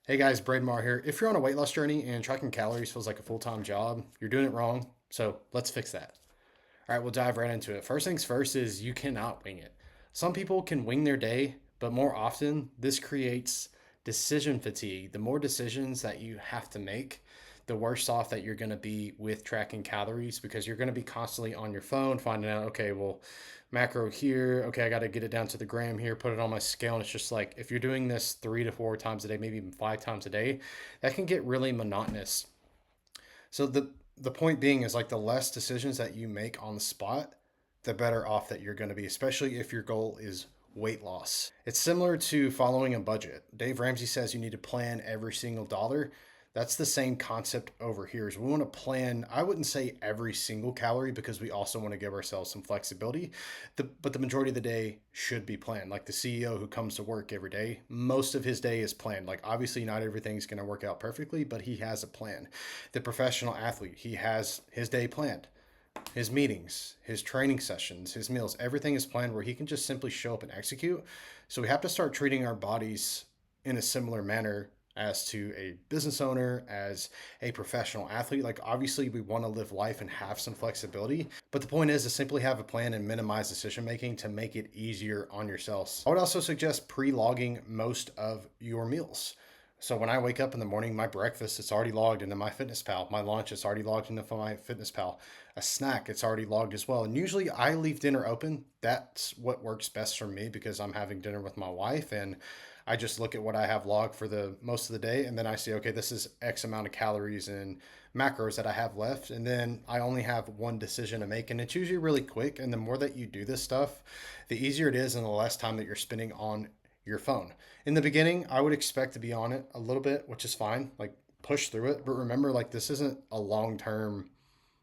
Hey guys, Braden Marr here. If you're on a weight loss journey and tracking calories feels like a full-time job, you're doing it wrong. So let's fix that. All right, we'll dive right into it. First things first is you cannot wing it. Some people can wing their day, but more often this creates decision fatigue. The more decisions that you have to make, the worse off that you're going to be with tracking calories because you're going to be constantly on your phone finding out, okay, well, macro here, okay, I got to get it down to the gram here, put it on my scale. And it's just like if you're doing this 3 to 4 times a day, maybe even 5 times a day, that can get really monotonous. So the point being is like the less decisions that you make on the spot, the better off that you're going to be, especially if your goal is weight loss. It's similar to following a budget. Dave Ramsey says you need to plan every single dollar. That's the same concept over here. Is we want to plan, I wouldn't say every single calorie because we also want to give ourselves some flexibility. But the majority of the day should be planned. Like the CEO who comes to work every day, most of his day is planned. Like obviously not everything's going to work out perfectly, but he has a plan. The professional athlete, he has his day planned, his meetings, his training sessions, his meals, everything is planned where he can just simply show up and execute. So we have to start treating our bodies in a similar manner as to a business owner, as a professional athlete. Like obviously we want to live life and have some flexibility, but the point is to simply have a plan and minimize decision making to make it easier on yourselves. I would also suggest pre-logging most of your meals. So when I wake up in the morning, my breakfast it's already logged into MyFitnessPal. My lunch it's already logged into MyFitnessPal. A snack it's already logged as well. And usually I leave dinner open. That's what works best for me because I'm having dinner with my wife and I just look at what I have logged for the most of the day and then I see okay, this is X amount of calories and macros that I have left and then I only have one decision to make and it's usually really quick and the more that you do this stuff, the easier it is and the less time that you're spending on your phone. In the beginning, I would expect to be on it a little bit, which is fine. Like push through it, but remember like this isn't a long-term,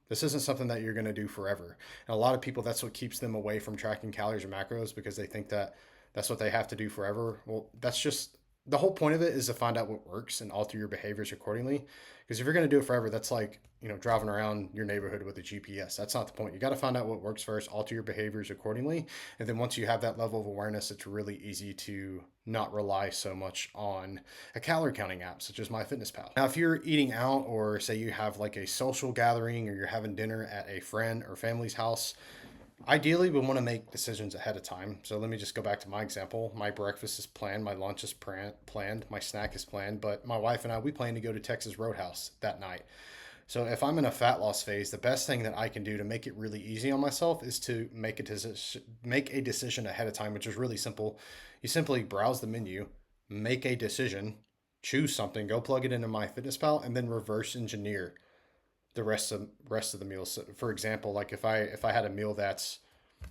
this isn't something that you're going to do forever. And a lot of people that's what keeps them away from tracking calories or macros because they think that that's what they have to do forever. Well, that's just the whole point of it is to find out what works and alter your behaviors accordingly. Because if you're going to do it forever, that's like, driving around your neighborhood with a GPS. That's not the point. You got to find out what works first, alter your behaviors accordingly. And then once you have that level of awareness, it's really easy to not rely so much on a calorie counting app such as MyFitnessPal. Now, if you're eating out or say you have like a social gathering or you're having dinner at a friend or family's house, ideally, we want to make decisions ahead of time. So let me just go back to my example. My breakfast is planned, my lunch is planned, my snack is planned, but my wife and I, we plan to go to Texas Roadhouse that night. So if I'm in a fat loss phase, the best thing that I can do to make it really easy on myself is to make a decision ahead of time, which is really simple. You simply browse the menu, make a decision, choose something, go plug it into MyFitnessPal, and then reverse engineer the rest of the meals. So for example, like if I had a meal that's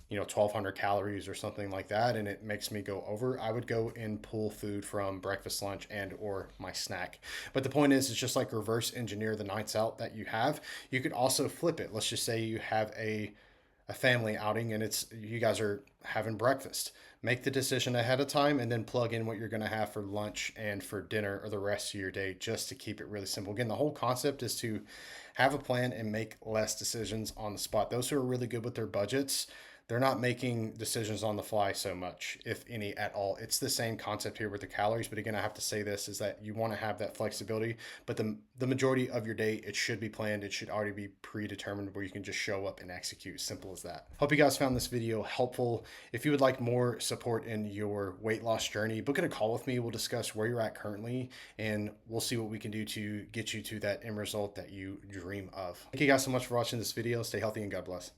1200 calories or something like that and it makes me go over, I would go and pull food from breakfast, lunch, and or my snack. But the point is it's just like reverse engineer the nights out that you have. You could also flip it. Let's just say you have a family outing and it's you guys are having breakfast. Make the decision ahead of time and then plug in what you're going to have for lunch and for dinner or the rest of your day just to keep it really simple. Again, the whole concept is to have a plan and make less decisions on the spot. Those who are really good with their budgets, they're not making decisions on the fly so much, if any at all. It's the same concept here with the calories, but again, I have to say this is that you want to have that flexibility, but the majority of your day, it should be planned. It should already be predetermined where you can just show up and execute. Simple as that. Hope you guys found this video helpful. If you would like more support in your weight loss journey, book in a call with me. We'll discuss where you're at currently, and we'll see what we can do to get you to that end result that you dream of. Thank you guys so much for watching this video. Stay healthy and God bless.